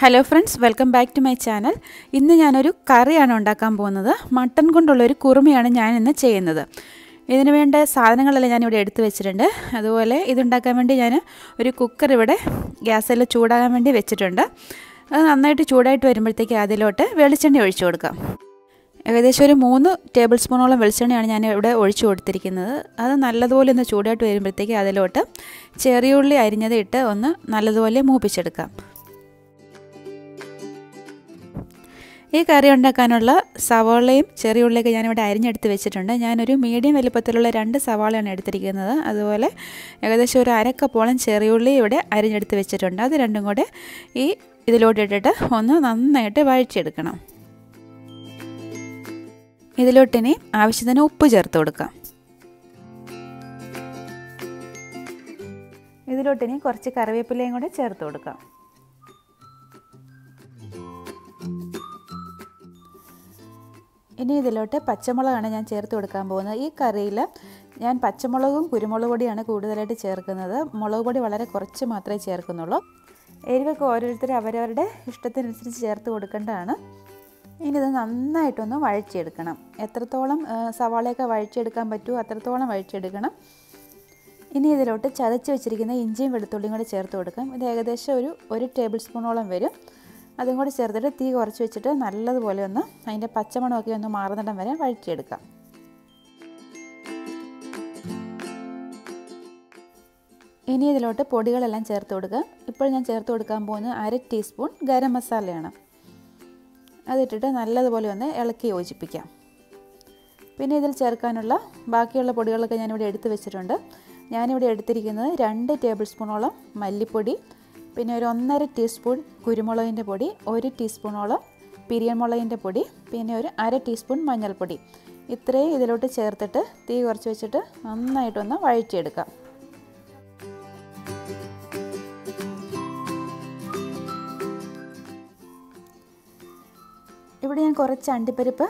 Hello friends, welcome back to my channel. ഇന്ന് ഞാനൊരു കറിയാണ് ഉണ്ടാക്കാൻ പോകുന്നത്. മട്ടൺ കൊണ്ടുള്ളൊരു കുറുമയാണ് ഞാൻ ഇന്ന് ചെയ്യുന്നത്. ഇതിന് വേണ്ട സാധനങ്ങളെല്ലാം ഞാനിവിടെ എടുത്തു വെച്ചിട്ടുണ്ട്. അതുപോലെ ഇതുണ്ടാക്കാൻ വേണ്ടി ഞാൻ ഒരു കുക്കർ ഇവിടെ ഗ്യാസിൽ ചൂടാകാൻ വേണ്ടി വെച്ചിട്ടുണ്ട്. അത് നന്നായിട്ട് ചൂടായിട്ട് വരുമ്പോഴത്തേക്ക് അതിലോട്ട് വെളിച്ചെണ്ണ ഒഴിച്ചു കൊടുക്കാം. ഏകദേശം ഒരു 3 ടേബിൾ സ്പൂണോളം വെളിച്ചെണ്ണയാണ് ഞാൻ ഇവിടെ ഒഴിച്ചു കൊടുത്തിരിക്കുന്നത്. അത് നല്ലതുപോലെ ഒന്ന് ചൂടായിട്ട് വരുമ്പോഴത്തേക്ക് അതിലോട്ട് ചെറിയ ഉള്ളി അരിഞ്ഞത് ഇട്ട് ഒന്ന് നല്ലതുപോലെ മൂപ്പിച്ചെടുക്കാം. ഈ കറി ഉണ്ടാക്കാനുള്ള സവാളയും ചെറിയ ഉള്ളിയൊക്കെ ഞാനിവിടെ അരിഞ്ഞെടുത്ത് വെച്ചിട്ടുണ്ട്. ഞാനൊരു മീഡിയം വലുപ്പത്തിലുള്ള 2 സവാളയാണ് എടുത്തിരിക്കുന്നത്. അതുപോലെ ഏകദേശം ഒരു 1/2 കപ്പോളം ചെറിയ ഉള്ളി ഇവിടെ അരിഞ്ഞെടുത്ത് വെച്ചിട്ടുണ്ട്. അത് രണ്ടും കൂടെ ഇതിലോട്ടിട്ടിട്ട് ഒന്ന് നന്നായിട്ട് വഴറ്റിയെടുക്കണം. ഇതിലോട്ടിനി ആവശ്യത്തിന് ഉപ്പ് ചേർത്ത് കൊടുക്കാം. ഇതിലോട്ടിനി കുറച്ച് കറിവേപ്പിലയും കൂടെ ചേർത്ത് കൊടുക്കാം. ഇനി ഇതിലോട്ട് പച്ചമുളകാണ് ഞാൻ ചേർത്ത് കൊടുക്കാൻ പോകുന്നത്. ഈ കറിയിൽ ഞാൻ പച്ചമുളകും കുരുമുളക് പൊടിയാണ് കൂടുതലായിട്ട് ചേർക്കുന്നത്. മുളക് പൊടി വളരെ കുറച്ച് മാത്രമേ ചേർക്കുന്നുള്ളൂ. എരിവൊക്കെ ഓരോരുത്തരും അവരവരുടെ ഇഷ്ടത്തിനനുസരിച്ച് ചേർത്ത് കൊടുക്കേണ്ടതാണ്. ഇനി ഇത് നന്നായിട്ടൊന്ന് വഴറ്റിയെടുക്കണം. എത്രത്തോളം സവാളയൊക്കെ വഴറ്റിയെടുക്കാൻ പറ്റുമോ അത്രത്തോളം വഴറ്റിയെടുക്കണം. ഇനി ഇതിലോട്ട് ചതച്ച് വെച്ചിരിക്കുന്ന ഇഞ്ചിയും വെളുത്തുള്ളിയും കൂടി ചേർത്ത് കൊടുക്കാം. ഇത് ഏകദേശം ഒരു ടേബിൾ സ്പൂണോളം വരും. അതും കൂടി ചേർത്തിട്ട് തീ കുറച്ച് വെച്ചിട്ട് നല്ലതുപോലെ ഒന്ന് അതിൻ്റെ പച്ചമണമൊക്കെ ഒന്ന് മാറുന്നിടം വരെ വഴറ്റിയെടുക്കാം. ഇനി ഇതിലോട്ട് പൊടികളെല്ലാം ചേർത്ത് കൊടുക്കുക. ഇപ്പോൾ ഞാൻ ചേർത്ത് കൊടുക്കാൻ പോകുന്നത് 1/2 ടീസ്പൂൺ ഗരം മസാലയാണ്. അതിട്ടിട്ട് നല്ലതുപോലെ ഒന്ന് ഇളക്കി യോജിപ്പിക്കാം. പിന്നെ ഇതിൽ ചേർക്കാനുള്ള ബാക്കിയുള്ള പൊടികളൊക്കെ ഞാനിവിടെ എടുത്ത് വെച്ചിട്ടുണ്ട്. ഞാനിവിടെ എടുത്തിരിക്കുന്നത് 2 ടേബിൾ സ്പൂണോളം മല്ലിപ്പൊടി, പിന്നെ ഒരു 1/2 ടീസ്പൂൺ കുരുമുളകിൻ്റെ പൊടി, 1 ടീസ്പൂണോളം പിരിയൻമുളകിൻ്റെ പൊടി, പിന്നെ ഒരു 1/2 ടീസ്പൂൺ മഞ്ഞൾപ്പൊടി. ഇത്രയും ഇതിലോട്ട് ചേർത്തിട്ട് തീ കുറച്ച് വെച്ചിട്ട് നന്നായിട്ടൊന്ന് വഴറ്റിയെടുക്കാം. ഇവിടെ ഞാൻ കുറച്ച് അണ്ടിപ്പരിപ്പ്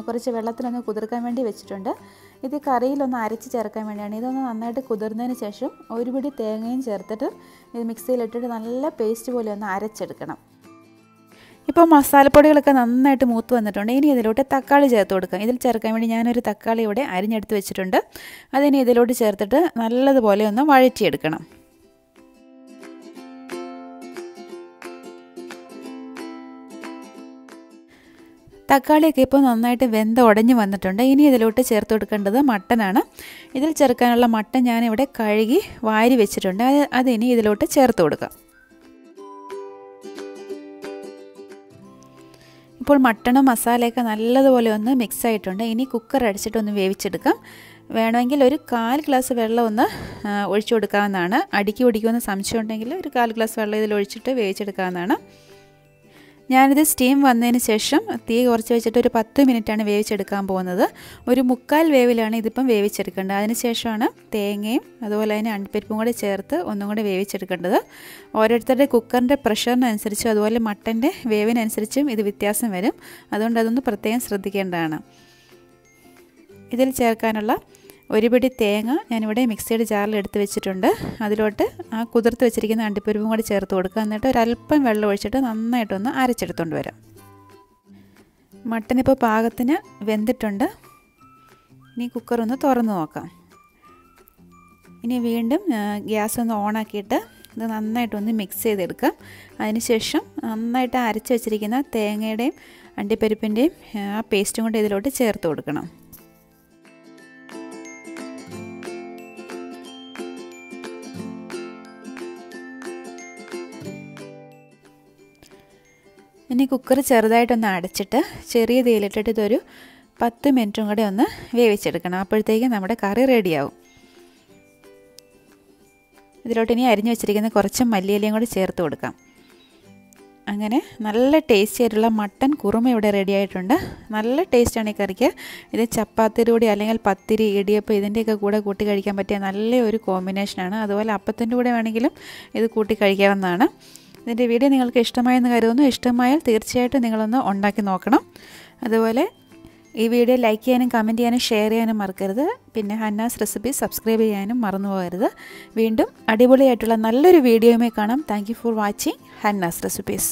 കുറച്ച് വെള്ളത്തിലൊന്ന് കുതിർക്കാൻ വേണ്ടി വെച്ചിട്ടുണ്ട്. ഇത് കറിയിലൊന്ന് അരച്ച് ചേർക്കാൻ വേണ്ടിയാണ്. ഇതൊന്ന് നന്നായിട്ട് കുതിർന്നതിന് ശേഷം ഒരു പിടി തേങ്ങയും ചേർത്തിട്ട് ഇത് മിക്സിയിലിട്ടിട്ട് നല്ല പേസ്റ്റ് പോലെ ഒന്ന് അരച്ചെടുക്കണം. ഇപ്പോൾ മസാലപ്പൊടികളൊക്കെ നന്നായിട്ട് മൂത്ത് വന്നിട്ടുണ്ട്. ഇനി ഇതിലോട്ട് തക്കാളി ചേർത്ത് കൊടുക്കാം. ഇതിൽ ചേർക്കാൻ വേണ്ടി ഞാനൊരു തക്കാളി ഇവിടെ അരിഞ്ഞെടുത്ത് വെച്ചിട്ടുണ്ട്. അതിനി ഇതിലോട്ട് ചേർത്തിട്ട് നല്ലതുപോലെ ഒന്ന് വഴറ്റിയെടുക്കണം. തക്കാളിയൊക്കെ ഇപ്പോൾ നന്നായിട്ട് ഉടഞ്ഞ് വന്നിട്ടുണ്ട്. ഇനി ഇതിലോട്ട് ചേർത്ത് കൊടുക്കേണ്ടത് മട്ടനാണ്. ഇതിൽ ചേർക്കാനുള്ള മട്ടൻ ഞാനിവിടെ കഴുകി വാരി വെച്ചിട്ടുണ്ട്. അതിനി ഇതിലോട്ട് ചേർത്ത് കൊടുക്കാം. ഇപ്പോൾ മട്ടനും മസാലയൊക്കെ നല്ലതുപോലെ ഒന്ന് മിക്സ് ആയിട്ടുണ്ട്. ഇനി കുക്കർ അടിച്ചിട്ടൊന്ന് വേവിച്ചെടുക്കാം. വേണമെങ്കിൽ ഒരു 1/4 ഗ്ലാസ് വെള്ളം ഒന്ന് ഒഴിച്ചു കൊടുക്കാവുന്നതാണ്. അടിക്ക് പിടിക്കുമെന്ന് സംശയം ഉണ്ടെങ്കിൽ ഒരു 1/4 ഗ്ലാസ് വെള്ളം ഇതിൽ ഒഴിച്ചിട്ട് വേവിച്ചെടുക്കാവുന്നതാണ്. ഞാനിത് സ്റ്റീം വന്നതിന് ശേഷം തീ കുറച്ച് വെച്ചിട്ട് ഒരു 10 മിനിറ്റാണ് വേവിച്ചെടുക്കാൻ പോകുന്നത്. ഒരു 3/4 വേവിലാണ് ഇതിപ്പം വേവിച്ചെടുക്കേണ്ടത്. അതിനുശേഷമാണ് തേങ്ങയും അതുപോലെ തന്നെ അണ്ടിപ്പരിപ്പും കൂടി ചേർത്ത് ഒന്നും കൂടി വേവിച്ചെടുക്കേണ്ടത്. ഓരോരുത്തരുടെ കുക്കറിൻ്റെ പ്രഷറിനനുസരിച്ചും അതുപോലെ മട്ടൻ്റെ വേവിനനുസരിച്ചും ഇത് വ്യത്യാസം വരും. അതുകൊണ്ട് അതൊന്ന് പ്രത്യേകം ശ്രദ്ധിക്കേണ്ടതാണ്. ഇതിൽ ചേർക്കാനുള്ള ഒരു പിടി തേങ്ങ ഞാനിവിടെ മിക്സിയുടെ ജാറിൽ എടുത്ത് വെച്ചിട്ടുണ്ട്. അതിലോട്ട് ആ കുതിർത്ത് വെച്ചിരിക്കുന്ന അണ്ടിപ്പരിപ്പും കൂടി ചേർത്ത് കൊടുക്കുക. എന്നിട്ട് ഒരല്പം വെള്ളം ഒഴിച്ചിട്ട് നന്നായിട്ടൊന്ന് അരച്ചെടുത്തുകൊണ്ട് വരാം. മട്ടനിപ്പോൾ പാകത്തിന് വെന്തിട്ടുണ്ട്. ഇനി കുക്കറൊന്ന് തുറന്ന് നോക്കാം. ഇനി വീണ്ടും ഗ്യാസ് ഒന്ന് ഓണാക്കിയിട്ട് ഇത് നന്നായിട്ടൊന്ന് മിക്സ് ചെയ്തെടുക്കാം. അതിനുശേഷം നന്നായിട്ട് അരച്ച് വെച്ചിരിക്കുന്ന തേങ്ങയുടെയും അണ്ടിപ്പരിപ്പിൻ്റെയും ആ പേസ്റ്റും കൂടി ഇതിലോട്ട് ചേർത്ത് കൊടുക്കണം. ഇനി കുക്കർ ചെറുതായിട്ടൊന്ന് അടച്ചിട്ട് ചെറിയ തീയിലിട്ടിട്ട് ഇതൊരു 10 മിനിറ്റും കൂടെ ഒന്ന് വേവിച്ചെടുക്കണം. അപ്പോഴത്തേക്കും നമ്മുടെ കറി റെഡിയാവും. ഇതിലോട്ട് ഇനി അരിഞ്ഞു വെച്ചിരിക്കുന്ന കുറച്ച് മല്ലിയിലയും കൂടി ചേർത്ത് കൊടുക്കാം. അങ്ങനെ നല്ല ടേസ്റ്റി ആയിട്ടുള്ള മട്ടൻ കുറുമ ഇവിടെ റെഡി ആയിട്ടുണ്ട്. നല്ല ടേസ്റ്റാണ് ഈ കറിക്ക്. ഇത് ചപ്പാത്തിയുടെ കൂടെ അല്ലെങ്കിൽ പത്തിരി, ഇടിയപ്പം ഇതിൻ്റെയൊക്കെ കൂടെ കൂട്ടി കഴിക്കാൻ പറ്റിയ നല്ലൊരു കോമ്പിനേഷനാണ്. അതുപോലെ അപ്പത്തിൻ്റെ കൂടെ വേണമെങ്കിലും ഇത് കൂട്ടി കഴിക്കാവുന്നതാണ്. ഇതിൻ്റെ വീഡിയോ നിങ്ങൾക്ക് ഇഷ്ടമായെന്ന് കരുതുന്നു. ഇഷ്ടമായാൽ തീർച്ചയായിട്ടും നിങ്ങളൊന്ന് ഉണ്ടാക്കി നോക്കണം. അതുപോലെ ഈ വീഡിയോ ലൈക്ക് ചെയ്യാനും കമൻറ്റ് ചെയ്യാനും ഷെയർ ചെയ്യാനും മറക്കരുത്. പിന്നെ ഹന്നാസ് റെസിപ്പി സബ്സ്ക്രൈബ് ചെയ്യാനും മറന്നു പോകരുത്. വീണ്ടും അടിപൊളിയായിട്ടുള്ള നല്ലൊരു വീഡിയോയുമായി കാണാം. Thank you for watching Hanna's recipes.